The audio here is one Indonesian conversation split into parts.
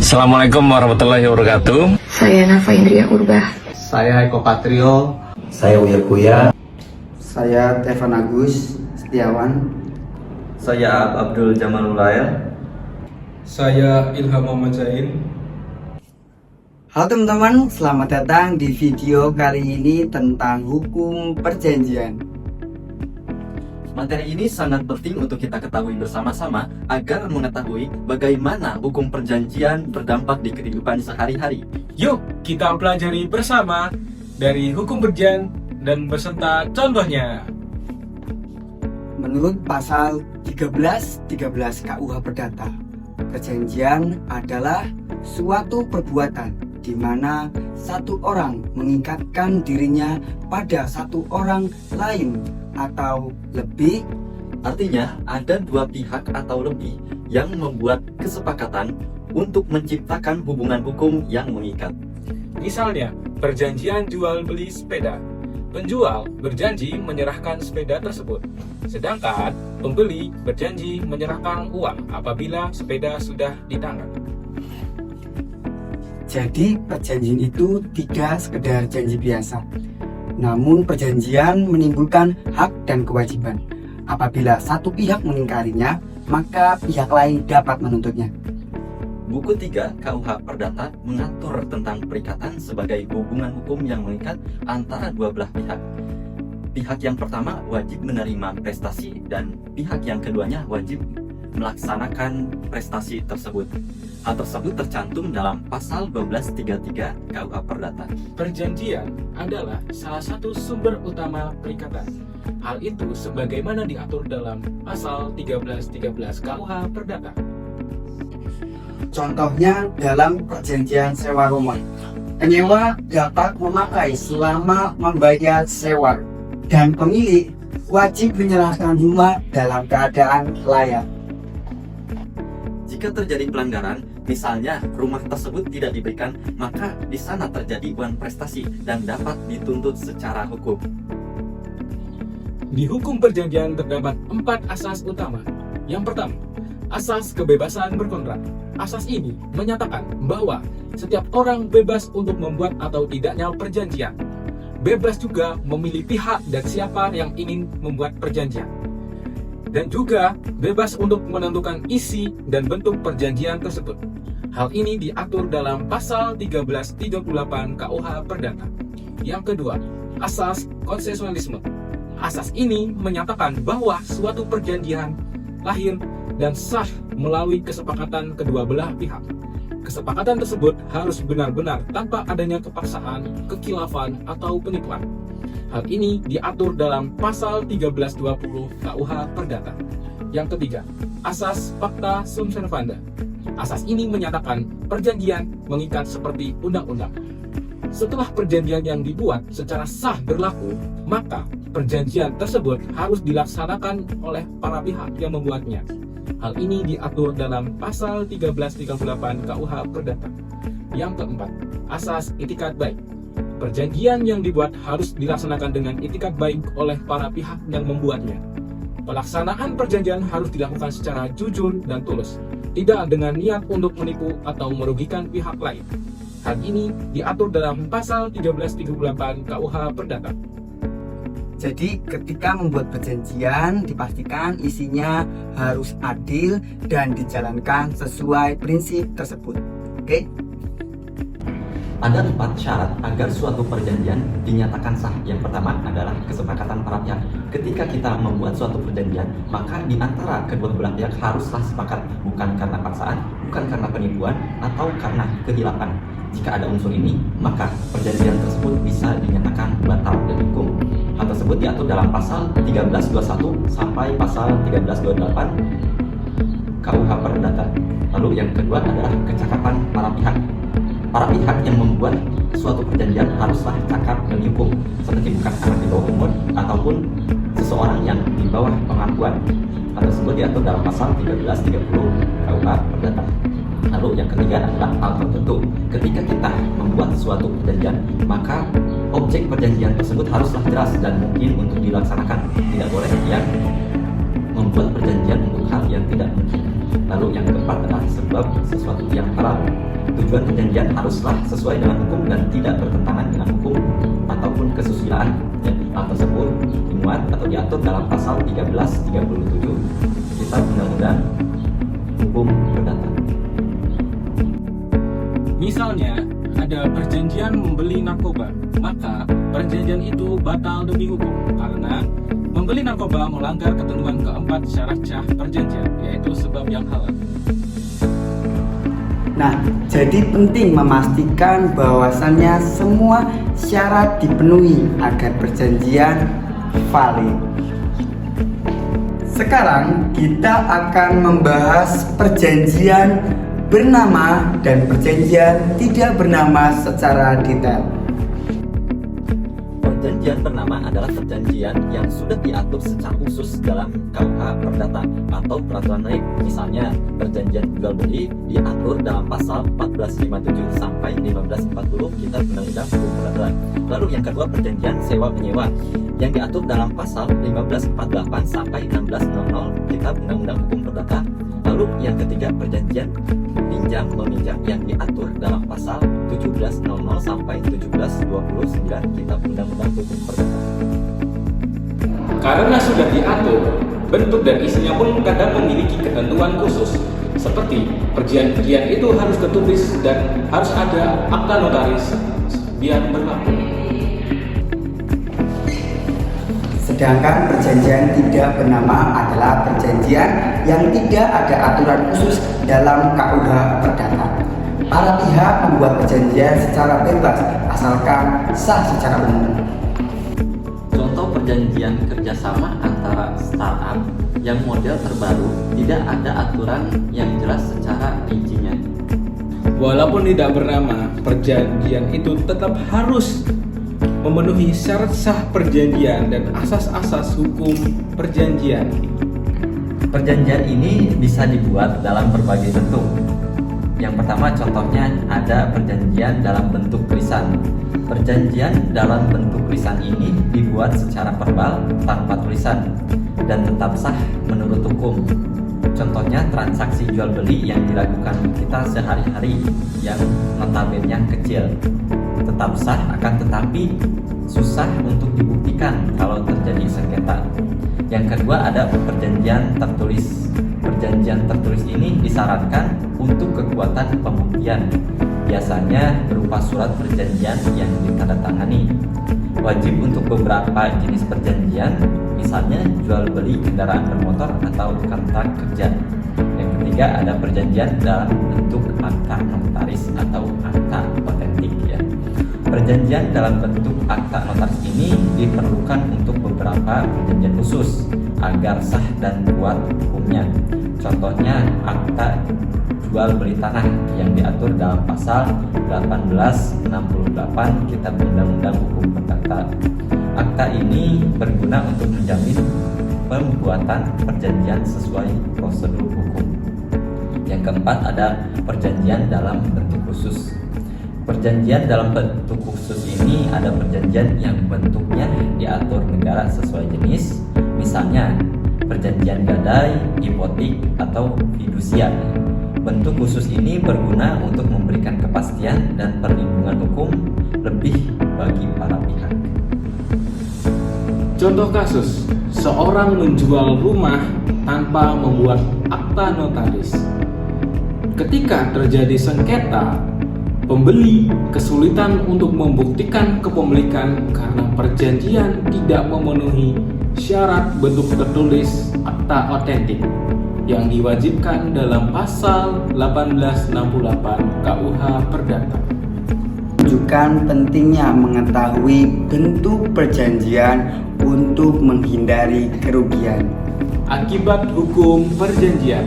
Assalamualaikum warahmatullahi wabarakatuh. Saya Nafa Indria Urbah. Saya Eko Patrio. Saya Uya Kuya. Saya Tevan Agus Setiawan. Saya Abdul Jamalul Lail. Saya Ilham Muhammad Zain. Halo teman-teman, selamat datang di video kali ini tentang hukum perjanjian. Materi ini sangat penting untuk kita ketahui bersama-sama agar mengetahui bagaimana hukum perjanjian berdampak di kehidupan sehari-hari. Yuk, kita pelajari bersama dari hukum perjanjian dan beserta contohnya. Menurut pasal 13 KUH Perdata, perjanjian adalah suatu perbuatan di mana satu orang mengikatkan dirinya pada satu orang lain atau lebih. Artinya, ada dua pihak atau lebih yang membuat kesepakatan untuk menciptakan hubungan hukum yang mengikat. Misalnya, perjanjian jual beli sepeda. Penjual berjanji menyerahkan sepeda tersebut, sedangkan pembeli berjanji menyerahkan uang apabila sepeda sudah di tangan. Jadi perjanjian itu tidak sekedar janji biasa, namun perjanjian menimbulkan hak dan kewajiban. Apabila satu pihak mengingkarinya, maka pihak lain dapat menuntutnya. Buku 3 KUH Perdata mengatur tentang perikatan sebagai hubungan hukum yang mengikat antara dua belah pihak. Pihak yang pertama wajib menerima prestasi dan pihak yang keduanya wajib melaksanakan prestasi tersebut. Hal tersebut tercantum dalam pasal 1233 KUH Perdata. Perjanjian adalah salah satu sumber utama perikatan. Hal itu sebagaimana diatur dalam pasal 1313 KUH Perdata. Contohnya dalam perjanjian sewa rumah, penyewa dapat memakai selama membayar sewa dan pemilik wajib menyerahkan rumah dalam keadaan layak. Jika terjadi pelanggaran, misalnya rumah tersebut tidak diberikan, maka di sana terjadi uang prestasi dan dapat dituntut secara hukum. Di hukum perjanjian terdapat 4 asas utama. Yang pertama, asas kebebasan berkontrak. Asas ini menyatakan bahwa setiap orang bebas untuk membuat atau tidaknya perjanjian. Bebas juga memilih pihak dan siapa yang ingin membuat perjanjian. Dan juga bebas untuk menentukan isi dan bentuk perjanjian tersebut. Hal ini diatur dalam pasal 1338 KUH Perdata. Yang kedua, asas konsensualisme. Asas ini menyatakan bahwa suatu perjanjian lahir dan sah melalui kesepakatan kedua belah pihak. Kesepakatan tersebut harus benar-benar tanpa adanya kepaksaan, kekhilafan, atau penipuan. Hal ini diatur dalam pasal 1320 KUH Perdata. Yang ketiga, asas pacta sunt servanda. Asas ini menyatakan perjanjian mengikat seperti undang-undang. Setelah perjanjian yang dibuat secara sah berlaku, maka perjanjian tersebut harus dilaksanakan oleh para pihak yang membuatnya. Hal ini diatur dalam pasal 1338 KUH Perdata. Yang keempat, asas itikat baik. Perjanjian yang dibuat harus dilaksanakan dengan itikat baik oleh para pihak yang membuatnya. Pelaksanaan perjanjian harus dilakukan secara jujur dan tulus, tidak dengan niat untuk menipu atau merugikan pihak lain. Hal ini diatur dalam pasal 1338 KUH Perdata. Jadi ketika membuat perjanjian, dipastikan isinya harus adil dan dijalankan sesuai prinsip tersebut. Oke? Ada 4 syarat agar suatu perjanjian dinyatakan sah. Yang pertama adalah kesepakatan para pihak. Ketika kita membuat suatu perjanjian, maka di antara kedua belah pihak haruslah sepakat, bukan karena paksaan, bukan karena penipuan, atau karena kehilapan. Jika ada unsur ini, maka perjanjian tersebut bisa dinyatakan batal demi hukum. Hal tersebut diatur dalam pasal 1321 sampai pasal 1328 KUH Perdata. Lalu yang kedua adalah kecakapan para pihak. Para pihak yang membuat suatu perjanjian haruslah cakap dan hukum, seperti bukan anak di bawah umur ataupun seseorang yang di bawah pengakuan. Hal tersebut diatur dalam pasal 1330 KUH Perdata. Lalu yang ketiga adalah hal tertentu. Ketika kita membuat suatu perjanjian, maka objek perjanjian tersebut haruslah jelas dan mungkin untuk dilaksanakan. Tidak boleh yang membuat perjanjian untuk hal yang tidak mungkin. Lalu yang keempat adalah sebab sesuatu yang halal. Tujuan perjanjian haruslah sesuai dengan hukum dan tidak bertentangan dengan hukum ataupun kesusilaan. Hal tersebut dimuat atau diatur dalam pasal 1337 Kitab Undang-Undang Hukum Perdata. Misalnya, ada perjanjian membeli narkoba, maka perjanjian itu batal demi hukum karena membeli narkoba melanggar ketentuan keempat syarat sah perjanjian, yaitu sebab yang halal. Nah, jadi penting memastikan bahwasannya semua syarat dipenuhi agar perjanjian valid. Sekarang kita akan membahas perjanjian bernama dan perjanjian tidak bernama secara detail. Perjanjian bernama adalah perjanjian yang sudah diatur secara khusus dalam KUH Perdata atau peraturan lain. Misalnya, perjanjian jual beli diatur dalam pasal 1457 sampai 1540 Kitab Undang-Undang Hukum Perdata. Lalu yang kedua, perjanjian sewa menyewa yang diatur dalam pasal 1548 sampai 1600 Kitab Undang-Undang Hukum Perdata. Lalu yang ketiga, perjanjian pinjam meminjam yang diatur dalam pasal 1700 sampai 1729 Kitab Undang-Undang Hukum Perdata. Karena sudah diatur, bentuk dan isinya pun kadang memiliki ketentuan khusus, seperti perjanjian itu harus tertulis dan harus ada akta notaris biar berlaku. Sedangkan perjanjian tidak bernama adalah perjanjian yang tidak ada aturan khusus dalam KUH Perdata. Para pihak membuat perjanjian secara bebas asalkan sah secara umum. Contoh perjanjian kerjasama antara startup yang model terbaru tidak ada aturan yang jelas secara rincinya. Walaupun tidak bernama, perjanjian itu tetap harus memenuhi syarat sah perjanjian dan asas-asas hukum perjanjian. Perjanjian ini bisa dibuat dalam berbagai bentuk. Yang pertama contohnya ada perjanjian dalam bentuk tulisan. Perjanjian dalam bentuk tulisan ini dibuat secara verbal tanpa tulisan dan tetap sah menurut hukum. Contohnya transaksi jual beli yang dilakukan kita sehari-hari yang notabene kecil. Tetap sah, akan tetapi susah untuk dibuktikan kalau terjadi sengketa. Yang kedua ada perjanjian tertulis. Perjanjian tertulis ini disyaratkan untuk kekuatan pembuktian, biasanya berupa surat perjanjian yang ditandatangani. Wajib untuk beberapa jenis perjanjian, misalnya jual beli kendaraan bermotor atau kontrak kerja. Yang ketiga ada perjanjian dalam bentuk akta notaris atau akta otentik ya. Perjanjian dalam bentuk akta notaris ini diperlukan untuk beberapa perjanjian khusus agar sah dan kuat hukumnya. Contohnya akta jual beli tanah yang diatur dalam pasal 1868 Kitab Undang-Undang Hukum Perdata. Akta ini berguna untuk menjamin pembuatan perjanjian sesuai prosedur hukum. Yang keempat ada perjanjian dalam bentuk khusus. Perjanjian dalam bentuk khusus ini ada perjanjian yang bentuknya diatur negara sesuai jenis, misalnya perjanjian gadai, hipotek, atau fidusia. Bentuk khusus ini berguna untuk memberikan kepastian dan perlindungan hukum lebih bagi para pihak. Contoh kasus, seorang menjual rumah tanpa membuat akta notaris. Ketika terjadi sengketa, pembeli kesulitan untuk membuktikan kepemilikan karena perjanjian tidak memenuhi syarat bentuk tertulis akta otentik yang diwajibkan dalam pasal 1868 KUH Perdata. Menunjukkan pentingnya mengetahui bentuk perjanjian untuk menghindari kerugian. Akibat hukum perjanjian,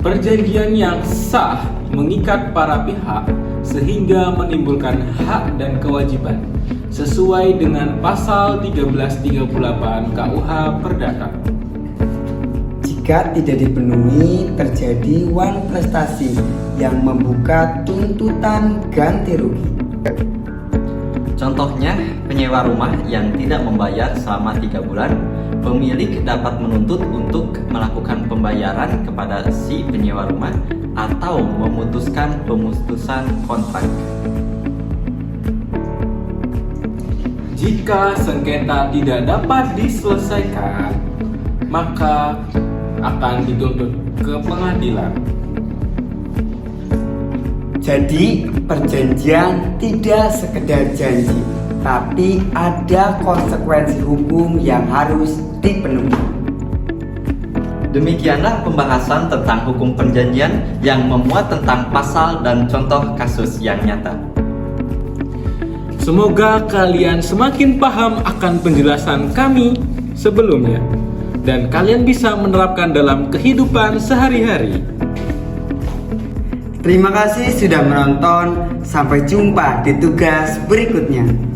perjanjian yang sah mengikat para pihak sehingga menimbulkan hak dan kewajiban sesuai dengan pasal 1338 KUH Perdata. Jika tidak dipenuhi, terjadi wan prestasi yang membuka tuntutan ganti rugi. Contohnya penyewa rumah yang tidak membayar selama 3 bulan pemilik dapat menuntut untuk melakukan pembayaran kepada si penyewa rumah atau memutuskan pemutusan kontrak. Jika sengketa tidak dapat diselesaikan, maka akan dituntut ke pengadilan. Jadi perjanjian tidak sekedar janji, tapi ada konsekuensi hukum yang harus dipenuhi. Demikianlah pembahasan tentang hukum perjanjian yang memuat tentang pasal dan contoh kasus yang nyata. Semoga kalian semakin paham akan penjelasan kami sebelumnya dan kalian bisa menerapkan dalam kehidupan sehari-hari. Terima kasih sudah menonton. Sampai jumpa di tugas berikutnya.